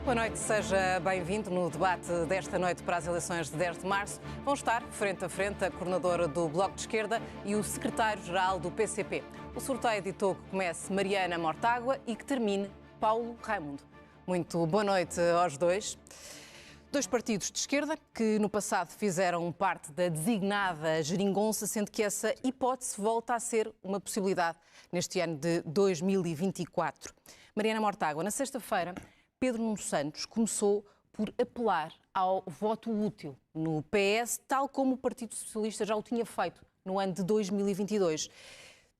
Boa noite, seja bem-vindo no debate desta noite para as eleições de 10 de março. Vão estar frente a frente a coordenadora do Bloco de Esquerda e o secretário-geral do PCP. O sorteio ditou que comece Mariana Mortágua e que termine Paulo Raimundo. Muito boa noite aos dois. Dois partidos de esquerda que no passado fizeram parte da designada geringonça, sendo que essa hipótese volta a ser uma possibilidade neste ano de 2024. Mariana Mortágua, na sexta-feira, Pedro Nuno Santos começou por apelar ao voto útil no PS, tal como o Partido Socialista já o tinha feito no ano de 2022.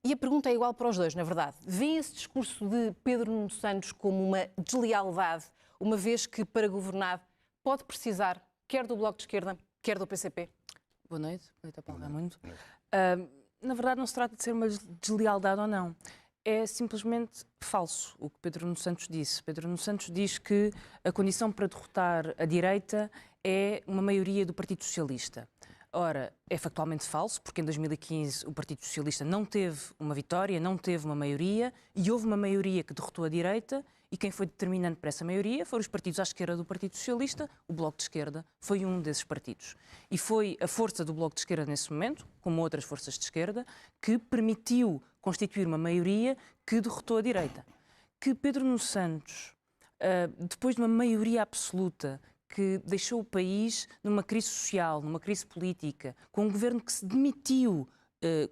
E a pergunta é igual para os dois, na verdade. Vê esse discurso de Pedro Nuno Santos como uma deslealdade, uma vez que, para governar, pode precisar quer do Bloco de Esquerda, quer do PCP? Boa noite Paulo Raimundo. Na verdade, não se trata de ser uma deslealdade ou não. É simplesmente falso o que Pedro Nuno Santos disse. Pedro Nuno Santos diz que a condição para derrotar a direita é uma maioria do Partido Socialista. Ora, é factualmente falso, porque em 2015 o Partido Socialista não teve uma vitória, não teve uma maioria, e houve uma maioria que derrotou a direita, e quem foi determinante para essa maioria foram os partidos à esquerda do Partido Socialista. O Bloco de Esquerda foi um desses partidos. E foi a força do Bloco de Esquerda nesse momento, como outras forças de esquerda, que permitiu constituir uma maioria que derrotou a direita. Que Pedro Nuno Santos, depois de uma maioria absoluta, que deixou o país numa crise social, numa crise política, com um governo que se demitiu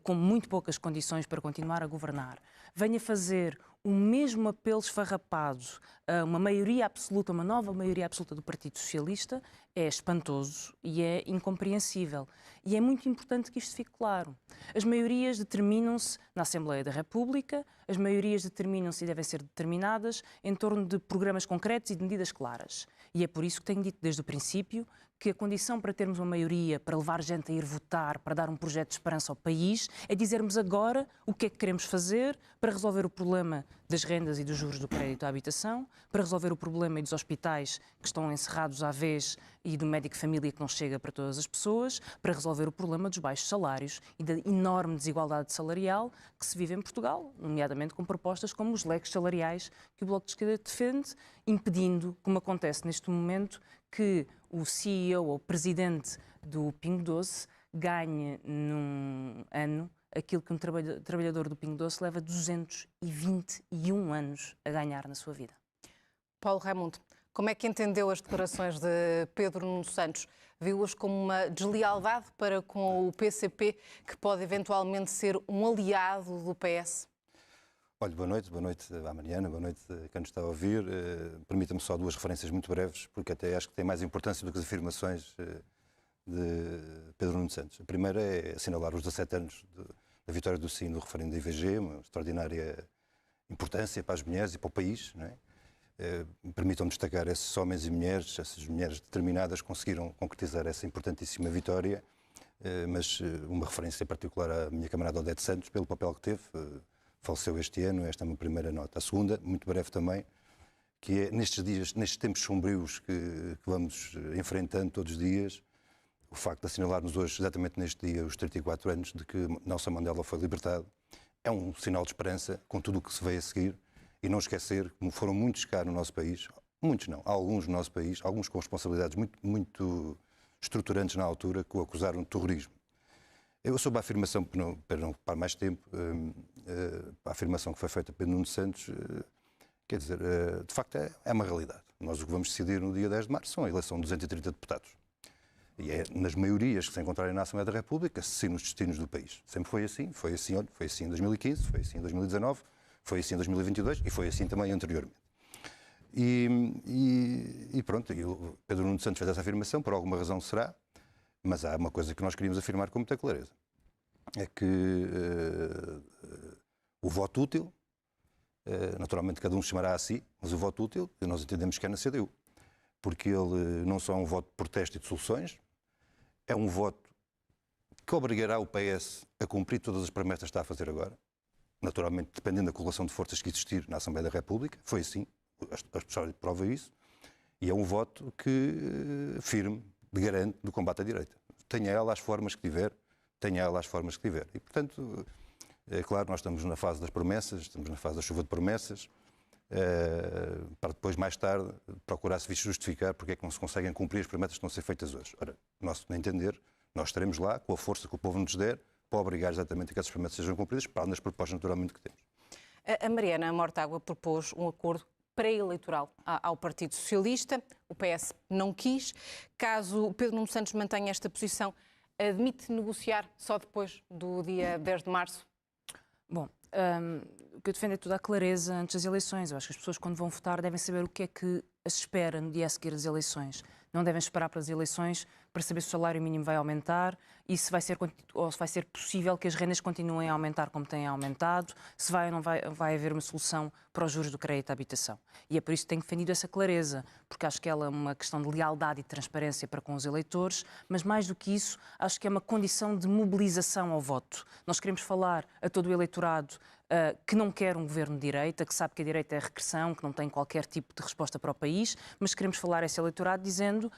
com muito poucas condições para continuar a governar, venha fazer o mesmo apelo esfarrapado a uma maioria absoluta, uma nova maioria absoluta do Partido Socialista, é espantoso e é incompreensível. E é muito importante que isto fique claro. As maiorias determinam-se na Assembleia da República, as maiorias determinam-se e devem ser determinadas em torno de programas concretos e de medidas claras. E é por isso que tenho dito desde o princípio que a condição para termos uma maioria, para levar gente a ir votar, para dar um projeto de esperança ao país, é dizermos agora o que é que queremos fazer para resolver o problema das rendas e dos juros do crédito à habitação, para resolver o problema dos hospitais que estão encerrados à vez e do médico de família que não chega para todas as pessoas, para resolver o problema dos baixos salários e da enorme desigualdade salarial que se vive em Portugal, nomeadamente com propostas como os leques salariais que o Bloco de Esquerda defende, impedindo, como acontece neste momento, que o CEO ou presidente do Pingo Doce ganhe num ano aquilo que um trabalhador do Pingo Doce leva 221 anos a ganhar na sua vida. Paulo Raimundo, como é que entendeu as declarações de Pedro Nuno Santos? Viu-as como uma deslealdade para com o PCP, que pode eventualmente ser um aliado do PS? Olha, boa noite à Mariana, boa noite a quem nos está a ouvir. Permita-me só duas referências muito breves, porque até acho que tem mais importância do que as afirmações de Pedro Nuno Santos. A primeira é assinalar os 17 anos da vitória do sim no referendo da IVG, uma extraordinária importância para as mulheres e para o país, não é? Permitam-me destacar esses homens e mulheres, essas mulheres determinadas conseguiram concretizar essa importantíssima vitória, mas uma referência particular à minha camarada Odete Santos, pelo papel que teve, faleceu este ano, esta é uma primeira nota. A segunda, muito breve também, que é nestes dias, nestes tempos sombrios que vamos enfrentando todos os dias, o facto de assinalarmos hoje, exatamente neste dia, os 34 anos de que Nelson Mandela foi libertado, é um sinal de esperança com tudo o que se veio a seguir. E não esquecer, como foram muitos cá no nosso país, muitos não, alguns no nosso país, alguns com responsabilidades muito estruturantes na altura, que o acusaram de terrorismo. Eu soube a afirmação, para não ocupar mais tempo, a afirmação que foi feita por Nuno Santos, quer dizer, de facto é uma realidade. Nós o que vamos decidir no dia 10 de março são a eleição de 230 deputados. E é nas maiorias que se encontrarem na Assembleia da República que se decidem os destinos do país. Sempre foi assim em 2015, foi assim em 2019, foi assim em 2022 e foi assim também anteriormente. E pronto, o Pedro Nuno Santos fez essa afirmação, por alguma razão será, mas há uma coisa que nós queríamos afirmar com muita clareza. É que o voto útil, naturalmente cada um chamará a si, mas o voto útil, nós entendemos que é na CDU. Porque ele não só é um voto de protesto e de soluções, é um voto que obrigará o PS a cumprir todas as promessas que está a fazer agora. Naturalmente, dependendo da correlação de forças que existir na Assembleia da República, foi assim, a história prova isso, e é um voto que firme, de garante do combate à direita. Tenha ela as formas que tiver, E, portanto, é claro, nós estamos na fase das promessas, estamos na fase da chuva de promessas, para depois, mais tarde, procurar-se justificar porque é que não se conseguem cumprir as promessas que estão a ser feitas hoje. Ora, nosso entender, nós estaremos lá com a força que o povo nos der para obrigar exatamente a que essas promessas sejam cumpridas, para nas propostas naturalmente que temos. A Mariana Mortágua propôs um acordo pré-eleitoral ao Partido Socialista. O PS não quis. Caso Pedro Nuno Santos mantenha esta posição, admite negociar só depois do dia 10 de março? Bom, o que eu defendo é toda a clareza antes das eleições. Eu acho que as pessoas, quando vão votar, devem saber o que é que as espera no dia a seguir das eleições. Não devem esperar para as eleições para saber se o salário mínimo vai aumentar e se vai ser possível que as rendas continuem a aumentar como têm aumentado, se vai ou não vai haver uma solução para os juros do crédito à habitação. E é por isso que tenho defendido essa clareza, porque acho que ela é uma questão de lealdade e transparência para com os eleitores, mas mais do que isso, acho que é uma condição de mobilização ao voto. Nós queremos falar a todo o eleitorado que não quer um governo de direita, que sabe que a direita é regressão, que não tem qualquer tipo de resposta para o país, mas queremos falar a esse eleitorado dizendo: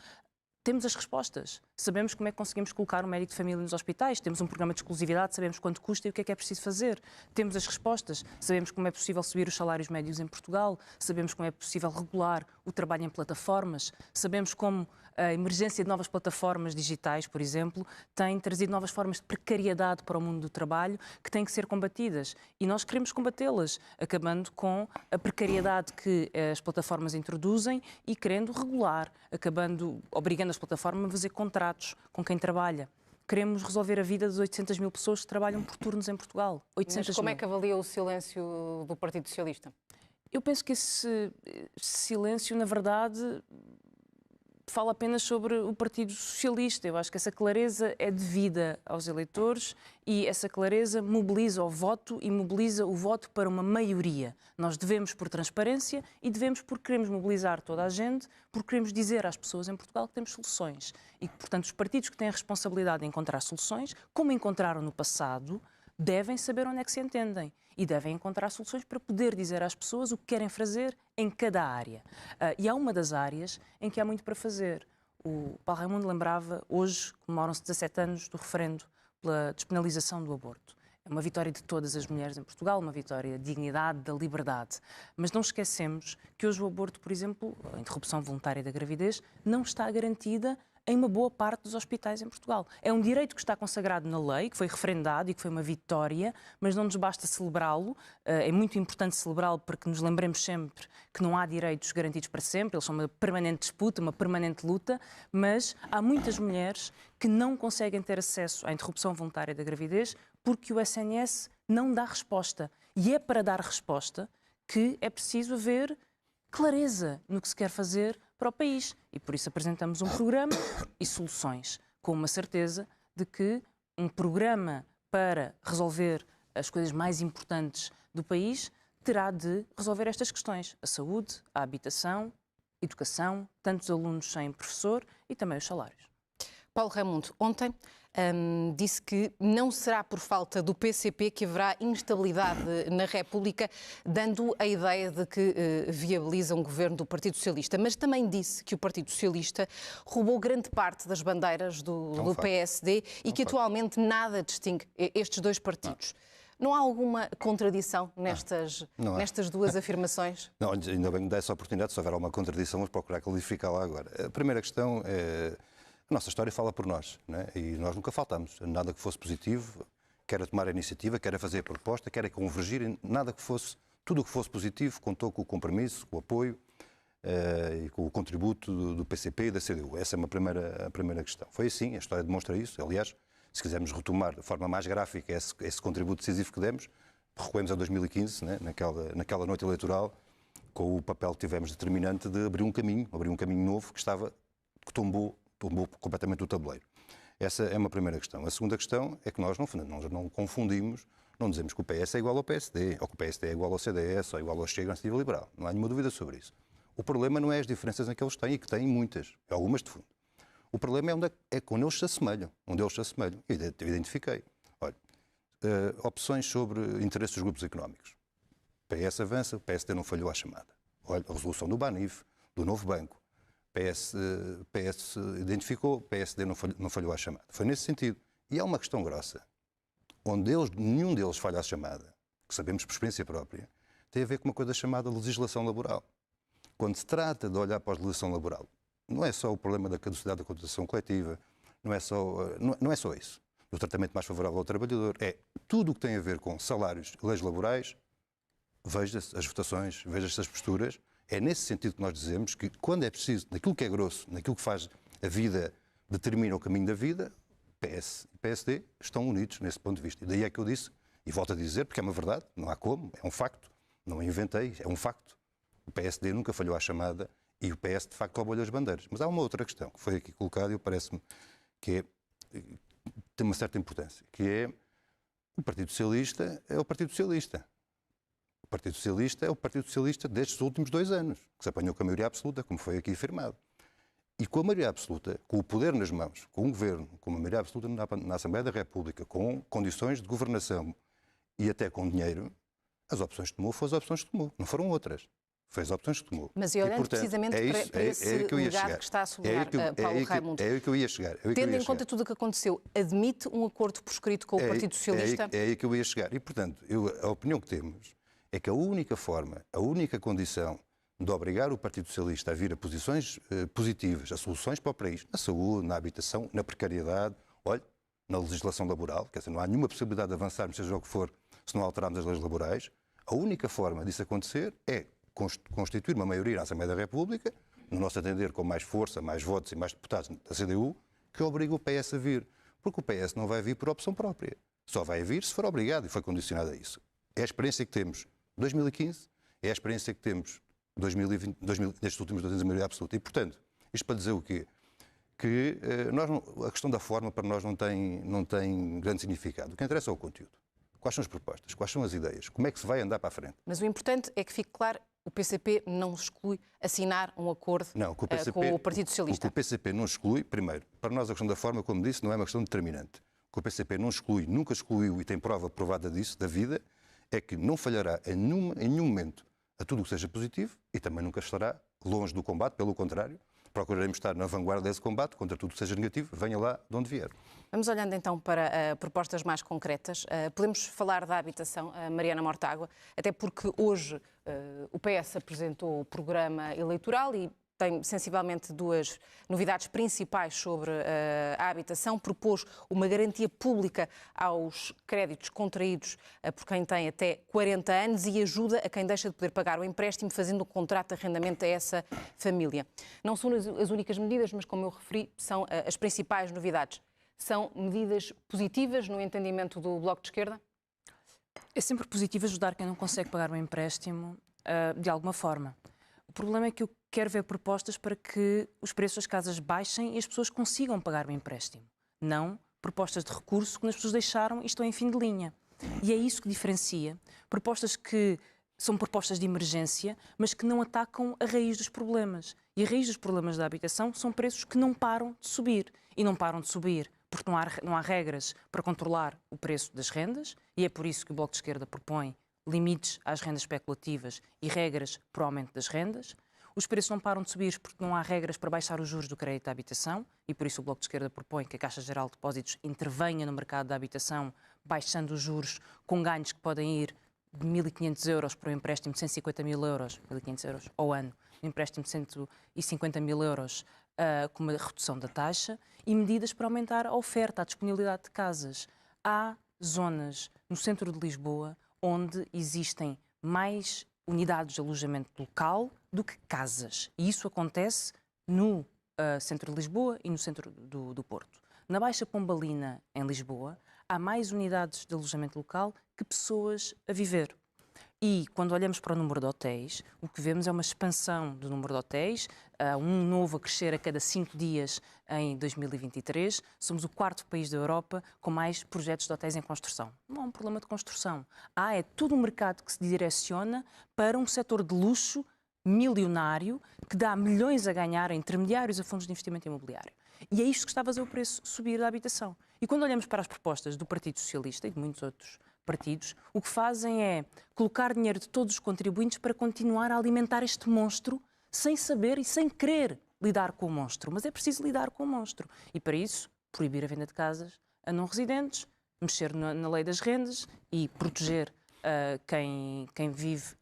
temos as respostas, sabemos como é que conseguimos colocar um médico de família nos hospitais, temos um programa de exclusividade, sabemos quanto custa e o que é preciso fazer. Temos as respostas, sabemos como é possível subir os salários médios em Portugal, sabemos como é possível regular o trabalho em plataformas, sabemos como a emergência de novas plataformas digitais, por exemplo, tem trazido novas formas de precariedade para o mundo do trabalho que têm que ser combatidas. E nós queremos combatê-las, acabando com a precariedade que as plataformas introduzem e querendo regular, obrigando as plataformas a fazer contratos com quem trabalha. Queremos resolver a vida das 800 mil pessoas que trabalham por turnos em Portugal. 800 Mas como mil. é que avalia o silêncio do Partido Socialista? Eu penso que esse silêncio, na verdade, fala apenas sobre o Partido Socialista. Eu acho que essa clareza é devida aos eleitores e essa clareza mobiliza o voto e mobiliza o voto para uma maioria. Nós devemos por transparência e devemos porque queremos mobilizar toda a gente, porque queremos dizer às pessoas em Portugal que temos soluções e que, portanto, os partidos que têm a responsabilidade de encontrar soluções, como encontraram no passado, devem saber onde é que se entendem e devem encontrar soluções para poder dizer às pessoas o que querem fazer em cada área. E há uma das áreas em que há muito para fazer. O Paulo Raimundo lembrava, hoje comemoram-se 17 anos do referendo pela despenalização do aborto. É uma vitória de todas as mulheres em Portugal, uma vitória da dignidade, da liberdade. Mas não esquecemos que hoje o aborto, por exemplo, a interrupção voluntária da gravidez, não está garantida em uma boa parte dos hospitais em Portugal. É um direito que está consagrado na lei, que foi referendado e que foi uma vitória, mas não nos basta celebrá-lo. É muito importante celebrá-lo porque nos lembremos sempre que não há direitos garantidos para sempre, eles são uma permanente disputa, uma permanente luta, mas há muitas mulheres que não conseguem ter acesso à interrupção voluntária da gravidez porque o SNS não dá resposta. E é para dar resposta que é preciso haver clareza no que se quer fazer para o país. E por isso apresentamos um programa e soluções, com uma certeza de que um programa para resolver as coisas mais importantes do país terá de resolver estas questões: a saúde, a habitação, a educação, tantos alunos sem professor e também os salários. Paulo Raimundo, ontem disse que não será por falta do PCP que haverá instabilidade na República, dando a ideia de que viabiliza um governo do Partido Socialista. Mas também disse que o Partido Socialista roubou grande parte das bandeiras do PSD e que atualmente nada distingue estes dois partidos. Não há alguma contradição nestas duas afirmações? Não, ainda bem que me dá essa oportunidade. Se houver alguma contradição, vamos procurar clarificá-la agora. A primeira questão é: a nossa história fala por nós, né? E nós nunca faltamos. Nada que fosse positivo, quer a tomar a iniciativa, quer a fazer a proposta, quer a convergir, nada que fosse, tudo o que fosse positivo contou com o compromisso, com o apoio e com o contributo do PCP e da CDU. Essa é a primeira questão. Foi assim, a história demonstra isso. Aliás, se quisermos retomar de forma mais gráfica esse contributo decisivo que demos, recuemos a 2015, né? naquela noite eleitoral, com o papel que tivemos determinante de abrir um caminho novo que tombou completamente o tabuleiro. Essa é uma primeira questão. A segunda questão é que nós não confundimos, não dizemos que o PS é igual ao PSD, ou que o PSD é igual ao CDS, ou igual ao Chega, à Iniciativa Liberal. Não há nenhuma dúvida sobre isso. O problema não é as diferenças em que eles têm, e que têm muitas, algumas de fundo. O problema é quando eles se assemelham, Eu identifiquei. Olha, opções sobre interesses dos grupos económicos. O PS avança, o PSD não falhou à chamada. Olha, a resolução do Banif, do Novo Banco. PS identificou, o PSD não falhou à chamada. Foi nesse sentido. E há uma questão grossa, onde nenhum deles falha à chamada, que sabemos por experiência própria, tem a ver com uma coisa chamada legislação laboral. Quando se trata de olhar para a legislação laboral, não é só o problema da caducidade da contratação coletiva, não é só isso. O tratamento mais favorável ao trabalhador, é tudo o que tem a ver com salários e leis laborais. Veja-se as votações, veja-se as posturas. É nesse sentido que nós dizemos que, quando é preciso, naquilo que é grosso, naquilo que faz a vida, determina o caminho da vida, PS e PSD estão unidos nesse ponto de vista. E daí é que eu disse, e volto a dizer, porque é uma verdade, não há como, é um facto, não a inventei, é um facto. O PSD nunca falhou à chamada e o PS, de facto, roubou-lhe as bandeiras. Mas há uma outra questão que foi aqui colocada e parece-me que tem uma certa importância, que é o Partido Socialista é o Partido Socialista. O Partido Socialista é o Partido Socialista destes últimos 2 anos, que se apanhou com a maioria absoluta, como foi aqui afirmado. E com a maioria absoluta, com o poder nas mãos, com um governo, com uma maioria absoluta na Assembleia da República, com condições de governação e até com dinheiro, as opções que tomou foram as opções que tomou, não foram outras. Foi as opções que tomou. Mas olhando portanto, precisamente para esse legado que está a sublinhar Paulo Raimundo, é aí que eu ia chegar. Tendo em conta tudo o que aconteceu, admite um acordo por escrito com o Partido Socialista? É aí que eu ia chegar. E, portanto, a opinião que temos é que a única forma, a única condição de obrigar o Partido Socialista a vir a posições positivas, a soluções para o país, na saúde, na habitação, na precariedade, olha, na legislação laboral, quer dizer, não há nenhuma possibilidade de avançarmos, seja o que for, se não alterarmos as leis laborais. A única forma disso acontecer é constituir uma maioria na Assembleia da República, no nosso entender, com mais força, mais votos e mais deputados da CDU, que obriga o PS a vir. Porque o PS não vai vir por opção própria. Só vai vir se for obrigado e foi condicionado a isso. É a experiência que temos 2015, é a experiência que temos 2020, nestes últimos 2 anos de maioria absoluta. E, portanto, isto para dizer o quê? Que a questão da forma para nós não tem grande significado. O que interessa é o conteúdo. Quais são as propostas? Quais são as ideias? Como é que se vai andar para a frente? Mas o importante é que fique claro, o PCP não exclui assinar um acordo com o Partido Socialista. O que o PCP não exclui, primeiro, para nós a questão da forma, como disse, não é uma questão determinante. O que o PCP não exclui, nunca excluiu e tem prova provada disso, da vida, é que não falhará em nenhum momento a tudo o que seja positivo e também nunca estará longe do combate, pelo contrário, procuraremos estar na vanguarda desse combate contra tudo que seja negativo, venha lá de onde vier. Vamos olhando então para propostas mais concretas. Podemos falar da habitação, Mariana Mortágua, até porque hoje o PS apresentou o programa eleitoral e tem sensivelmente 2 novidades principais sobre a habitação. Propôs uma garantia pública aos créditos contraídos por quem tem até 40 anos e ajuda a quem deixa de poder pagar o empréstimo fazendo um contrato de arrendamento a essa família. Não são as únicas medidas, mas como eu referi, são as principais novidades. São medidas positivas no entendimento do Bloco de Esquerda? É sempre positivo ajudar quem não consegue pagar um empréstimo de alguma forma. O problema é que eu quero ver propostas para que os preços das casas baixem e as pessoas consigam pagar o empréstimo. Não propostas de recurso que as pessoas deixaram e estão em fim de linha. E é isso que diferencia propostas que são propostas de emergência, mas que não atacam a raiz dos problemas. E a raiz dos problemas da habitação são preços que não param de subir. E não param de subir porque não há regras para controlar o preço das rendas, e é por isso que o Bloco de Esquerda propõe limites às rendas especulativas e regras para o aumento das rendas. Os preços não param de subir porque não há regras para baixar os juros do crédito à habitação, e por isso o Bloco de Esquerda propõe que a Caixa Geral de Depósitos intervenha no mercado da habitação, baixando os juros com ganhos que podem ir de 1.500 euros para um empréstimo de 150 mil euros, 1.500 euros ao ano, um empréstimo de 150 mil euros com uma redução da taxa, e medidas para aumentar a oferta, a disponibilidade de casas. Há zonas no centro de Lisboa onde existem mais unidades de alojamento local do que casas. E isso acontece no centro de Lisboa e no centro do Porto. Na Baixa Pombalina, em Lisboa, há mais unidades de alojamento local que pessoas a viver. E quando olhamos para o número de hotéis, o que vemos é uma expansão do número de hotéis, um novo a crescer a cada 5 dias em 2023. Somos o 4º país da Europa com mais projetos de hotéis em construção. Não há um problema de construção. É todo um mercado que se direciona para um setor de luxo milionário que dá milhões a ganhar a intermediários, a fundos de investimento imobiliário. E é isto que está a fazer o preço subir da habitação. E quando olhamos para as propostas do Partido Socialista e de muitos outros partidos, o que fazem é colocar dinheiro de todos os contribuintes para continuar a alimentar este monstro sem saber e sem querer lidar com o monstro. Mas é preciso lidar com o monstro. E para isso, proibir a venda de casas a não residentes, mexer na lei das rendas e proteger quem vive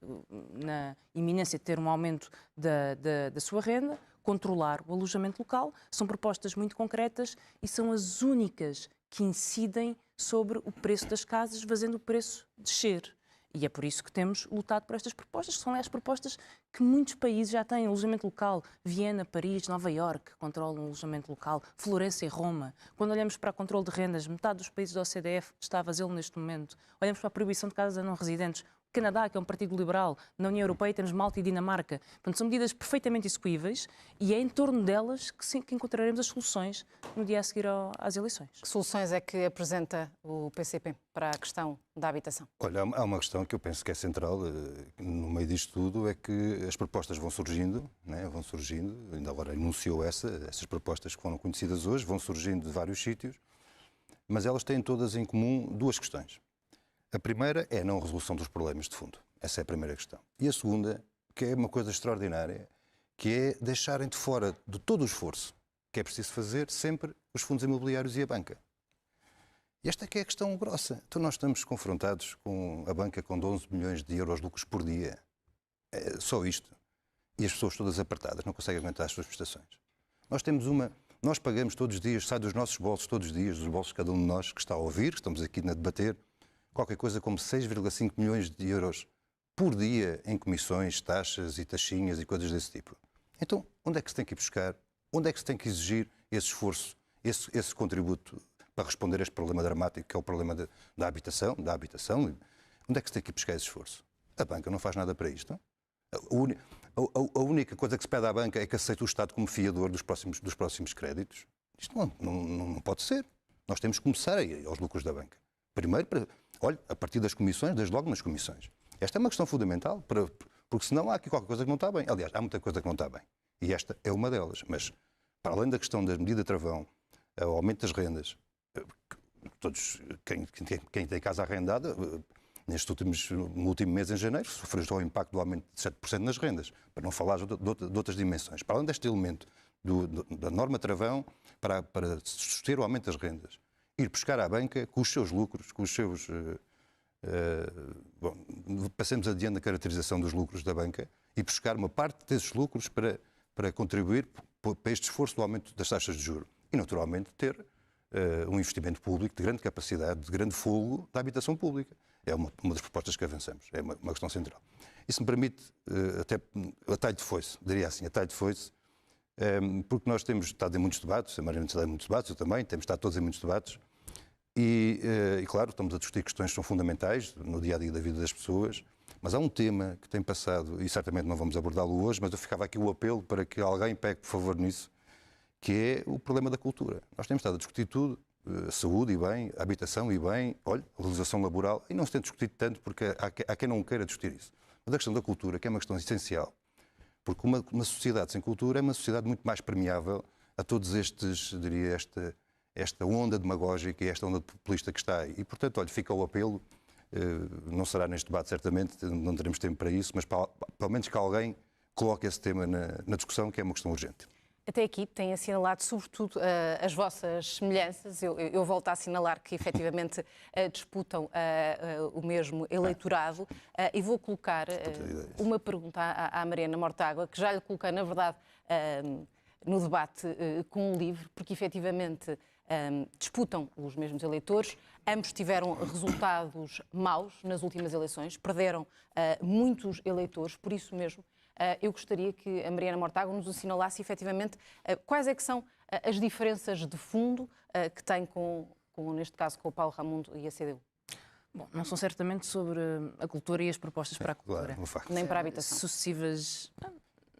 na iminência de ter um aumento da sua renda, controlar o alojamento local. São propostas muito concretas e são as únicas que incidem sobre o preço das casas, fazendo o preço descer. E é por isso que temos lutado por estas propostas, que são as propostas que muitos países já têm. Alojamento local, Viena, Paris, Nova Iorque controlam o alojamento local, Florença e Roma. Quando olhamos para o controle de rendas, metade dos países da OCDE está a fazê-lo neste momento. Olhamos para a proibição de casas a não residentes. O Canadá, que é um partido liberal, na União Europeia temos Malta e Dinamarca. Portanto, são medidas perfeitamente execuíveis e é em torno delas que encontraremos as soluções no dia a seguir às eleições. Que soluções é que apresenta o PCP para a questão da habitação? Olha, há uma questão que eu penso que é central no meio disto tudo, é que as propostas vão surgindo, né? Vão surgindo, ainda agora enunciou essas propostas que foram conhecidas hoje, vão surgindo de vários sítios, mas elas têm todas em comum duas questões. A primeira é a não resolução dos problemas de fundo. Essa é a primeira questão. E a segunda, que é uma coisa extraordinária, que é deixarem de fora de todo o esforço que é preciso fazer sempre os fundos imobiliários e a banca. E esta é que é a questão grossa. Então nós estamos confrontados com a banca com 11 milhões de euros de lucros por dia. É só isto. E as pessoas todas apertadas, não conseguem aguentar as suas prestações. Nós pagamos todos os dias, sai dos nossos bolsos todos os dias, dos bolsos de cada um de nós que está a ouvir, que estamos aqui a debater, qualquer coisa como 6,5 milhões de euros por dia em comissões, taxas e taxinhas e coisas desse tipo. Então, onde é que se tem que ir buscar? Onde é que se tem que exigir esse esforço, esse contributo para responder a este problema dramático que é o problema da habitação? Onde é que se tem que ir buscar esse esforço? A banca não faz nada para isto. A única coisa que se pede à banca é que aceite o Estado como fiador dos próximos créditos. Isto não pode ser. Nós temos que começar a ir aos lucros da banca. Primeiro, a partir das comissões, desde logo nas comissões. Esta é uma questão fundamental, porque senão há aqui qualquer coisa que não está bem. Aliás, há muita coisa que não está bem. E esta é uma delas. Mas, para além da questão da medida travão, o aumento das rendas, quem tem casa arrendada, no último mês, em janeiro, sofreu já o impacto do aumento de 7% nas rendas, para não falar de outras dimensões. Para além deste elemento da norma travão, para suster o aumento das rendas, ir buscar à banca com os seus lucros, com os seus... passemos adiante na caracterização dos lucros da banca e buscar uma parte desses lucros para contribuir para este esforço do aumento das taxas de juros. E, naturalmente, ter um investimento público de grande capacidade, de grande fogo da habitação pública. É uma das propostas que avançamos. É uma questão central. Isso me permite, até a talho de foice, diria assim, a talho de foice, porque nós temos estado em muitos debates, a Mariana está em muitos debates, eu também, temos estado todos em muitos debates, e claro, estamos a discutir questões que são fundamentais no dia-a-dia da vida das pessoas, mas há um tema que tem passado, e certamente não vamos abordá-lo hoje, mas eu ficava aqui o apelo para que alguém pegue, por favor, nisso, que é o problema da cultura. Nós temos estado a discutir tudo, saúde e bem, habitação e bem, realização laboral, e não se tem discutido tanto porque há quem não queira discutir isso. Mas a questão da cultura, que é uma questão essencial, porque uma sociedade sem cultura é uma sociedade muito mais permeável a todos diria, esta onda demagógica e esta onda populista que está aí. E, portanto, olha, fica o apelo, não será neste debate, certamente, não teremos tempo para isso, mas pelo menos que alguém coloque esse tema na discussão, que é uma questão urgente. Até aqui tem assinalado, sobretudo, as vossas semelhanças. Eu volto a assinalar que, efetivamente, disputam o mesmo eleitorado. E vou colocar uma pergunta à Mariana Mortágua, que já lhe coloquei, na verdade, no debate com o LIVRE, porque, efetivamente, disputam os mesmos eleitores. Ambos tiveram resultados maus nas últimas eleições, perderam muitos eleitores, por isso mesmo. Eu gostaria que a Mariana Mortágua nos assinalasse, efetivamente, quais é que são as diferenças de fundo que tem neste caso, com o Paulo Raimundo e a CDU. Bom, não são certamente sobre a cultura e as propostas para a cultura. Claro, nem para a habitação. Sucessivas...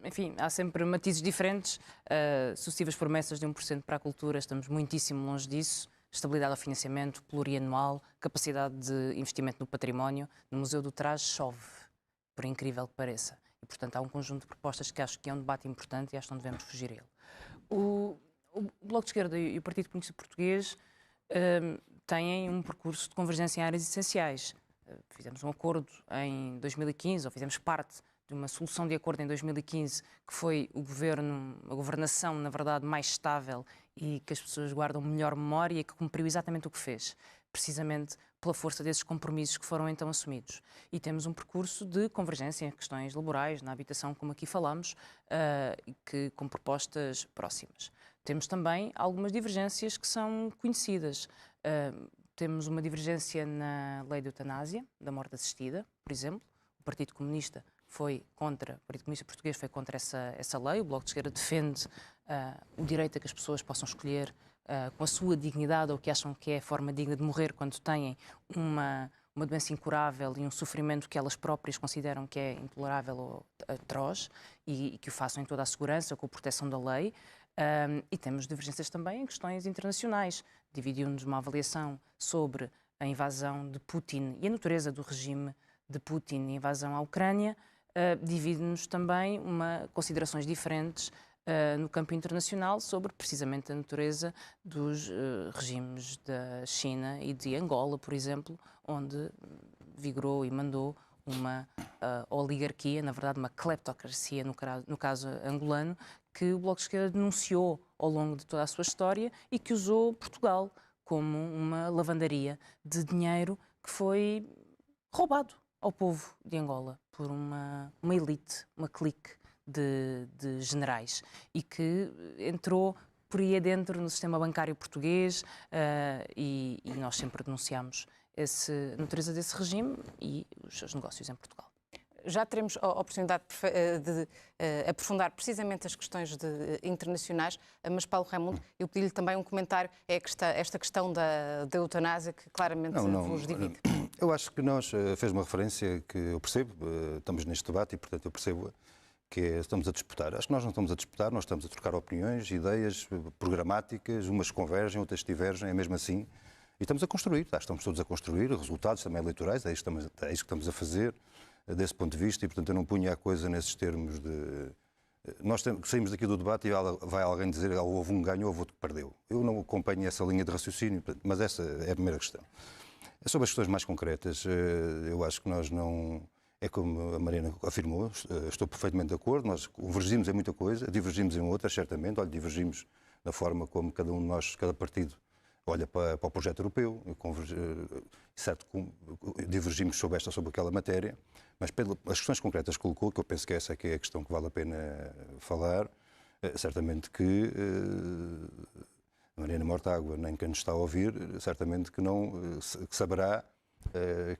Enfim, há sempre matizes diferentes. Sucessivas promessas de 1% para a cultura, estamos muitíssimo longe disso. Estabilidade ao financiamento, plurianual, capacidade de investimento no património. No Museu do Trás chove, por incrível que pareça. E, portanto, há um conjunto de propostas que acho que é um debate importante e acho que não devemos fugir a ele. O Bloco de Esquerda e o Partido Comunista Português têm um percurso de convergência em áreas essenciais. Fizemos um acordo em 2015, ou fizemos parte de uma solução de acordo em 2015, que foi a governação, na verdade, mais estável e que as pessoas guardam melhor memória e que cumpriu exatamente o que fez. precisamente pela força desses compromissos que foram então assumidos. E temos um percurso de convergência em questões laborais, na habitação, como aqui falamos, com propostas próximas. Temos também algumas divergências que são conhecidas. Temos uma divergência na lei de eutanásia, da morte assistida, por exemplo. O Partido Comunista Português foi contra essa lei. O Bloco de Esquerda defende o direito a que as pessoas possam escolher com a sua dignidade ou que acham que é a forma digna de morrer quando têm uma doença incurável e um sofrimento que elas próprias consideram que é intolerável ou atroz e que o façam em toda a segurança, com a proteção da lei. E temos divergências também em questões internacionais. Dividiu-nos uma avaliação sobre a invasão de Putin e a natureza do regime de Putin e a invasão à Ucrânia. Divide-nos também considerações diferentes no campo internacional sobre precisamente a natureza dos regimes da China e de Angola, por exemplo, onde vigorou e mandou uma oligarquia, na verdade uma cleptocracia no caso angolano, que o Bloco de Esquerda denunciou ao longo de toda a sua história e que usou Portugal como uma lavandaria de dinheiro que foi roubado ao povo de Angola por uma elite, uma clique de generais e que entrou por aí adentro no sistema bancário português e nós sempre denunciamos a natureza desse regime e os seus negócios em Portugal. Já teremos a oportunidade de aprofundar precisamente as questões internacionais, mas Paulo Raimundo, eu pedi-lhe também um comentário, esta questão da eutanásia que claramente vos divide. Eu acho que fez uma referência que eu percebo, estamos neste debate e portanto eu percebo que estamos a disputar. Acho que nós não estamos a disputar, nós estamos a trocar opiniões, ideias programáticas, umas convergem, outras divergem, é mesmo assim. E estamos a construir, estamos todos a construir, resultados também eleitorais, é isso que estamos a fazer desse ponto de vista e, portanto, eu não punha a coisa nesses termos de... Nós saímos daqui do debate e vai alguém dizer houve um ganho ou houve outro que perdeu. Eu não acompanho essa linha de raciocínio, mas essa é a primeira questão. Sobre as questões mais concretas, eu acho que nós não... É como a Mariana afirmou, estou perfeitamente de acordo, nós convergimos em muita coisa, divergimos em outras, certamente. Olha, divergimos na forma como cada um de nós, cada partido, olha para o projeto europeu, certo, divergimos sobre esta ou sobre aquela matéria, mas pelas questões concretas que colocou, que eu penso que essa é a questão que vale a pena falar, certamente que a Mariana Mortágua, nem quem nos está a ouvir, certamente que que saberá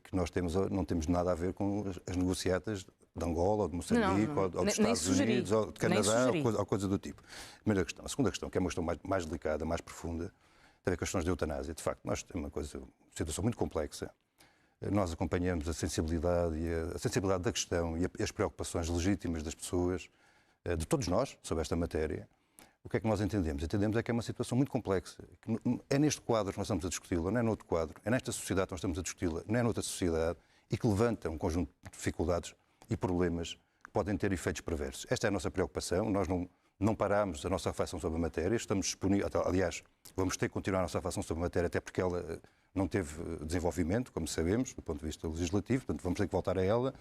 que nós não temos nada a ver com as negociatas de Angola, ou de Moçambique, ou dos Estados Unidos, ou de Canadá, ou coisa do tipo. Primeira questão. A segunda questão, que é uma questão mais delicada, mais profunda, tem a ver com questões de eutanásia. De facto, nós temos uma situação muito complexa. Nós acompanhamos a sensibilidade da questão e as preocupações legítimas das pessoas, de todos nós, sobre esta matéria. O que é que nós entendemos? Entendemos é que é uma situação muito complexa. É neste quadro que nós estamos a discuti-la, não é noutro quadro. É nesta sociedade que nós estamos a discuti-la, não é noutra sociedade, e que levanta um conjunto de dificuldades e problemas que podem ter efeitos perversos. Esta é a nossa preocupação. Nós não paramos a nossa reflexão sobre a matéria. Estamos disponíveis, aliás, vamos ter que continuar a nossa reflexão sobre a matéria, até porque ela não teve desenvolvimento, como sabemos, do ponto de vista legislativo, portanto vamos ter que voltar a ela.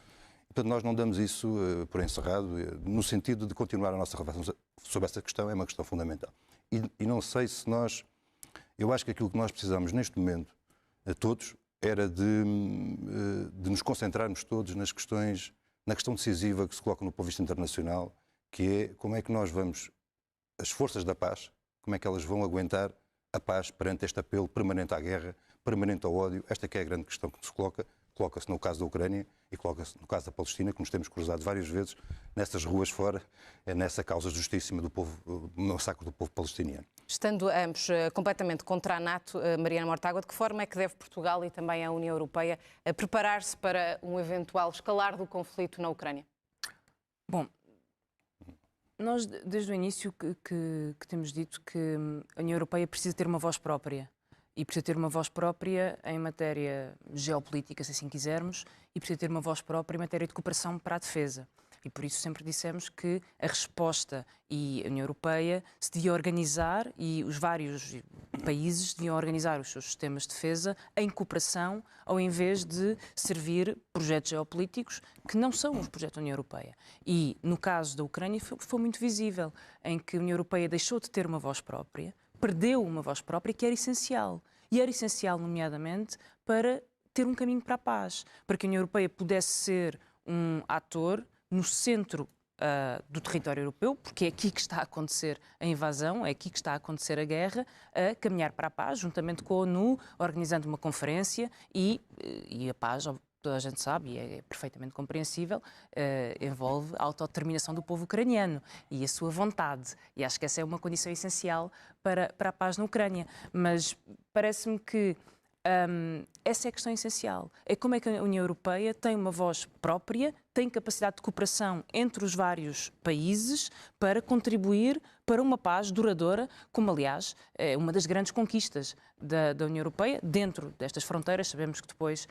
Portanto, nós não damos isso por encerrado, no sentido de continuar a nossa reflexão sobre essa questão, é uma questão fundamental. E não sei se nós... Eu acho que aquilo que nós precisamos neste momento, a todos, era de nos concentrarmos todos na questão decisiva que se coloca no ponto de vista internacional, que é como é que nós vamos, as forças da paz, como é que elas vão aguentar a paz perante este apelo permanente à guerra, permanente ao ódio. Esta que é a grande questão que se coloca-se no caso da Ucrânia e coloca-se no caso da Palestina, que nos temos cruzado várias vezes nessas ruas fora, nessa causa justíssima do massacre do povo palestiniano. Estando ambos completamente contra a NATO, Mariana Mortágua, de que forma é que deve Portugal e também a União Europeia preparar-se para um eventual escalar do conflito na Ucrânia? Bom, nós desde o início que temos dito que a União Europeia precisa ter uma voz própria. E precisa ter uma voz própria em matéria geopolítica, se assim quisermos, e precisa ter uma voz própria em matéria de cooperação para a defesa. E por isso sempre dissemos que a resposta e a União Europeia se devia organizar e os vários países deviam organizar os seus sistemas de defesa em cooperação, ao invés de servir projetos geopolíticos que não são os projetos da União Europeia. E no caso da Ucrânia foi muito visível, em que a União Europeia deixou de ter uma voz própria, perdeu uma voz própria que era essencial. e era essencial, nomeadamente, para ter um caminho para a paz, para que a União Europeia pudesse ser um ator no centro do território europeu, porque é aqui que está a acontecer a invasão, é aqui que está a acontecer a guerra, a caminhar para a paz, juntamente com a ONU, organizando uma conferência e a paz, toda a gente sabe, e é perfeitamente compreensível, envolve a autodeterminação do povo ucraniano e a sua vontade. E acho que essa é uma condição essencial para a paz na Ucrânia. Mas parece-me que essa é a questão essencial. É como é que a União Europeia tem uma voz própria, tem capacidade de cooperação entre os vários países para contribuir para uma paz duradoura, como, aliás, é uma das grandes conquistas da União Europeia, dentro destas fronteiras. Sabemos que depois,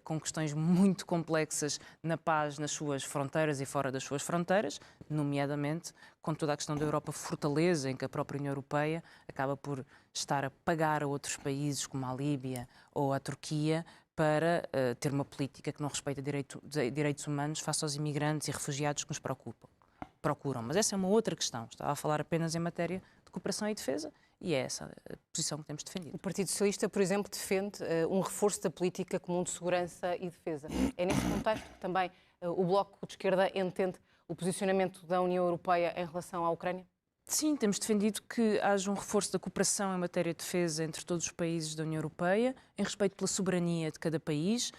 com questões muito complexas na paz nas suas fronteiras e fora das suas fronteiras, nomeadamente com toda a questão da Europa fortaleza, em que a própria União Europeia acaba por estar a pagar a outros países, como a Líbia ou a Turquia, para ter uma política que não respeita direitos humanos face aos imigrantes e refugiados que nos procuram. Mas essa é uma outra questão. Estava a falar apenas em matéria de cooperação e defesa e é essa a posição que temos defendido. O Partido Socialista, por exemplo, defende um reforço da política comum de segurança e defesa. É nesse contexto que também o Bloco de Esquerda entende o posicionamento da União Europeia em relação à Ucrânia? Sim, temos defendido que haja um reforço da cooperação em matéria de defesa entre todos os países da União Europeia, em respeito pela soberania de cada país.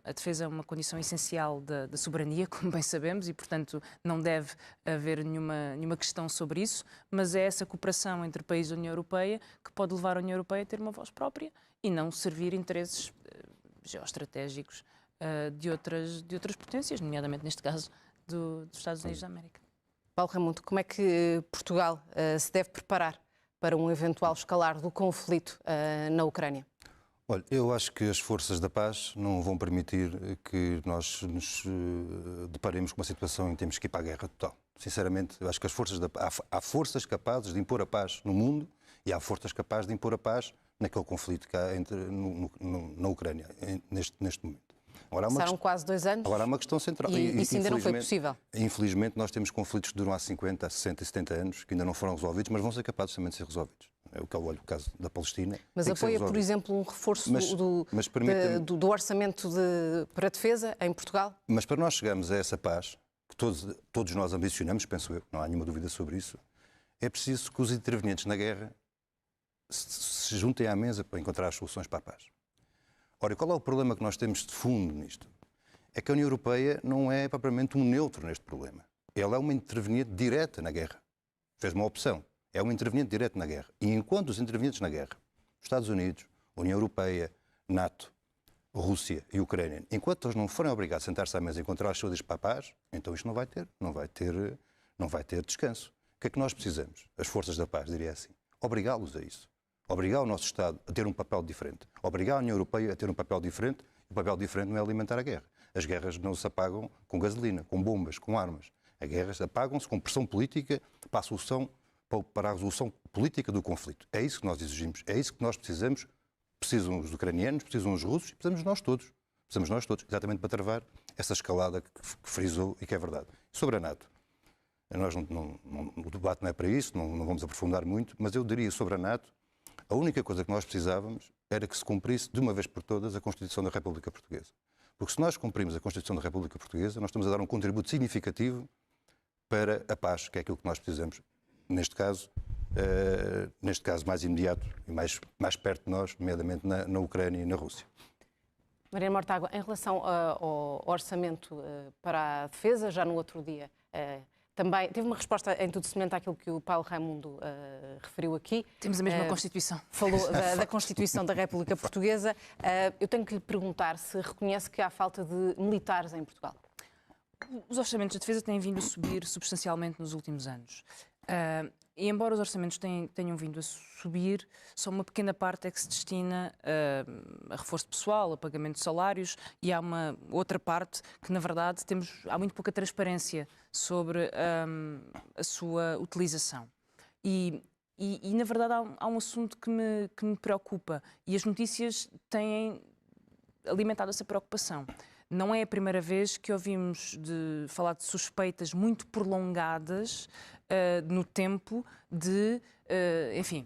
A defesa é uma condição essencial da soberania, como bem sabemos, e, portanto, não deve haver nenhuma questão sobre isso, mas é essa cooperação entre países da União Europeia que pode levar a União Europeia a ter uma voz própria e não servir interesses geoestratégicos de outras potências, nomeadamente, neste caso, dos Estados Unidos da América. Paulo Raimundo, como é que Portugal se deve preparar para um eventual escalar do conflito na Ucrânia? Olha, eu acho que as forças da paz não vão permitir que nós nos deparemos com uma situação em que temos que ir para a guerra total. Sinceramente, eu acho que há forças capazes de impor a paz no mundo e há forças capazes de impor a paz naquele conflito que há na Ucrânia, neste momento. Passaram quase 2 anos. Agora há uma questão central. E isso ainda não foi possível. Infelizmente, nós temos conflitos que duram há 50, há 60 e 70 anos, que ainda não foram resolvidos, mas vão ser capazes também de ser resolvidos. É o que eu olho o caso da Palestina. Mas apoia, por exemplo, um reforço do orçamento para a defesa em Portugal? Mas para nós chegarmos a essa paz, que todos nós ambicionamos, penso eu, não há nenhuma dúvida sobre isso, é preciso que os intervenientes na guerra se juntem à mesa para encontrar as soluções para a paz. Ora, qual é o problema que nós temos de fundo nisto? É que a União Europeia não é propriamente um neutro neste problema. Ela é uma interveniente direta na guerra. Fez uma opção. É uma interveniente direta na guerra. E enquanto os intervenientes na guerra, Estados Unidos, União Europeia, NATO, Rússia e Ucrânia, enquanto eles não forem obrigados a sentar-se à mesa e encontrar as saídas para a paz, então isto não vai ter descanso. O que é que nós precisamos? As forças da paz, diria assim. Obrigá-los a isso. Obrigar o nosso Estado a ter um papel diferente. Obrigar a União Europeia a ter um papel diferente. E o papel diferente não é alimentar a guerra. As guerras não se apagam com gasolina, com bombas, com armas. As guerras apagam-se com pressão política para a resolução política do conflito. É isso que nós exigimos. É isso que nós precisamos. Precisam os ucranianos, precisam os russos e precisamos nós todos. Precisamos nós todos, exatamente para travar essa escalada que frisou e que é verdade. Sobre a NATO. O debate não é para isso, não vamos aprofundar muito, mas eu diria sobre a NATO. A única coisa que nós precisávamos era que se cumprisse de uma vez por todas a Constituição da República Portuguesa. Porque se nós cumprimos a Constituição da República Portuguesa, nós estamos a dar um contributo significativo para a paz, que é aquilo que nós precisamos, neste caso mais imediato e mais perto de nós, nomeadamente na Ucrânia e na Rússia. Mariana Mortágua, em relação ao orçamento para a defesa, já no outro dia, também teve uma resposta em tudo semelhante àquilo que o Paulo Raimundo referiu aqui. Temos a mesma Constituição. Falou da Constituição da República Portuguesa. Eu tenho que lhe perguntar se reconhece que há falta de militares em Portugal. Os orçamentos de defesa têm vindo a subir substancialmente nos últimos anos. E embora os orçamentos tenham vindo a subir, só uma pequena parte é que se destina a reforço pessoal, a pagamento de salários, e há uma outra parte que, na verdade, há muito pouca transparência sobre a sua utilização. E na verdade, há um assunto que me preocupa, e as notícias têm alimentado essa preocupação. Não é a primeira vez que ouvimos falar de suspeitas muito prolongadas no tempo de, enfim,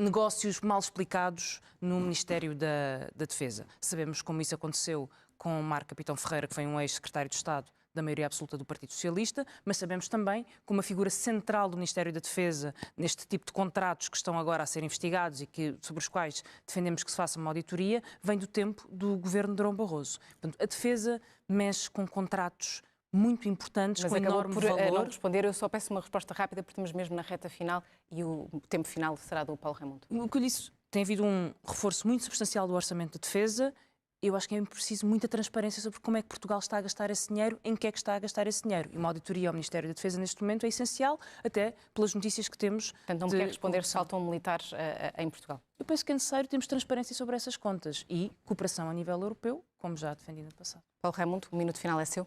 negócios mal explicados no Ministério da Defesa. Sabemos como isso aconteceu com o Marco Capitão Ferreira, que foi um ex-secretário de Estado da maioria absoluta do Partido Socialista, mas sabemos também que uma figura central do Ministério da Defesa, neste tipo de contratos que estão agora a ser investigados e sobre os quais defendemos que se faça uma auditoria, vem do tempo do governo de Durão Barroso. Portanto, a Defesa mexe com contratos muito importantes, com enorme valor. Mas não responder, eu só peço uma resposta rápida, porque estamos mesmo na reta final e o tempo final será do Paulo Raimundo. O que eu disse, tem havido um reforço muito substancial do orçamento de defesa. Eu acho que é preciso muita transparência sobre como é que Portugal está a gastar esse dinheiro, em que é que está a gastar esse dinheiro. E uma auditoria ao Ministério da Defesa neste momento é essencial, até pelas notícias que temos. Portanto, não me quer responder se faltam militares em Portugal. Eu penso que é necessário termos transparência sobre essas contas e cooperação a nível europeu, como já defendi no passado. Paulo Raimundo, o minuto final é seu.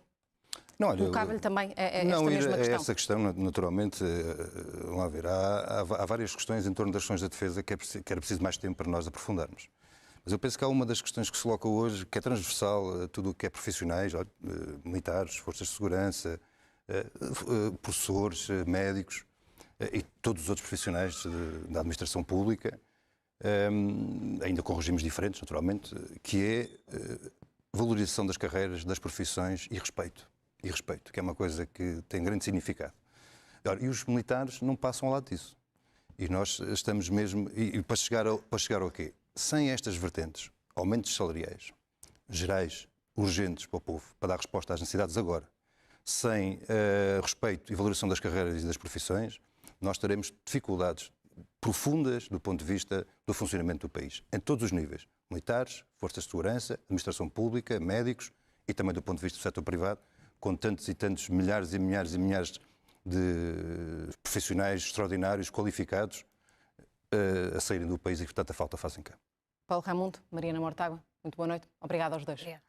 Não, olha, colocava-lhe também esta mesma questão. Essa questão, naturalmente, vamos lá ver, há várias questões em torno das questões da defesa que era preciso mais tempo para nós aprofundarmos. Mas eu penso que há uma das questões que se coloca hoje, que é transversal a tudo o que é profissionais, militares, forças de segurança, professores, médicos e todos os outros profissionais da administração pública, ainda com regimes diferentes, naturalmente, que é valorização das carreiras, das profissões e respeito. E respeito, que é uma coisa que tem grande significado. E os militares não passam ao lado disso. E nós estamos mesmo... E para chegar ao quê? Sem estas vertentes, aumentos salariais, gerais, urgentes para o povo, para dar resposta às necessidades agora, sem respeito e valorização das carreiras e das profissões, nós teremos dificuldades profundas do ponto de vista do funcionamento do país, em todos os níveis. Militares, forças de segurança, administração pública, médicos e também do ponto de vista do setor privado, com tantos e tantos milhares e milhares e milhares de profissionais extraordinários, qualificados, a saírem do país e que tanta falta fazem cá. Paulo Raimundo, Mariana Mortágua, muito boa noite. Obrigada aos dois. Obrigada.